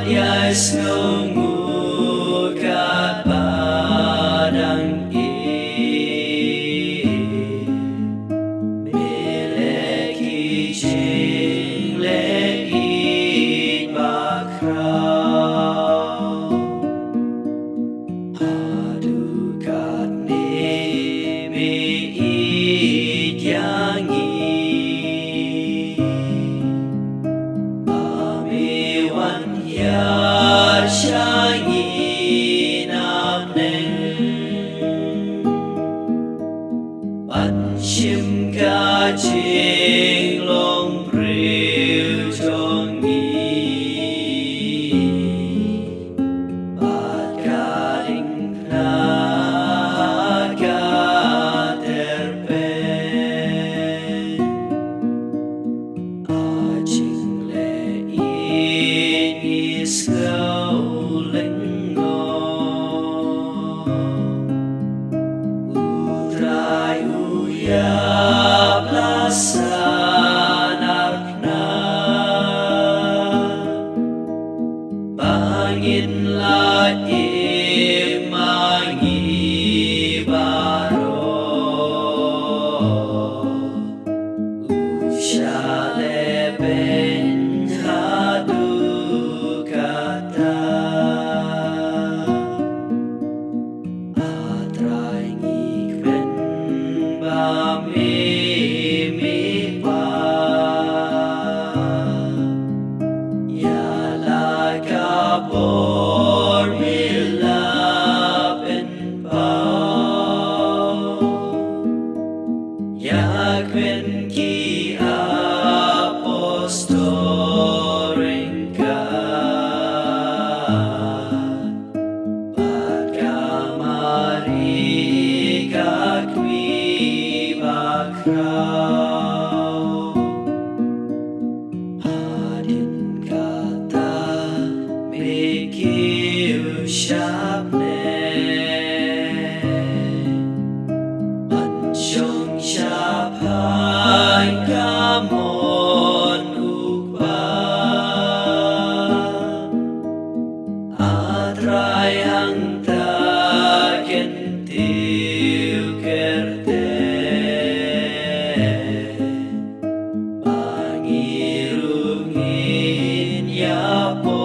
Yes, ngungkat padang milik kijing le'it bakraw adukat ni mi'it yangi amiwan yar shangi namneng Panchim ka ching long priu chongi Bat ka ding na ka terpen Aching le in is Ya blasanarna bangin laim mangi baro ushale ben hadu kata atrai ngikven mi pa ya la ka por mi la pen pa ya kwen ki apostoring ka pat kamari ka bakraw hadin kata mikiu syapne ansyong syapai kamon ukba atrai hang ta kentiu kerte Pangirungin ya po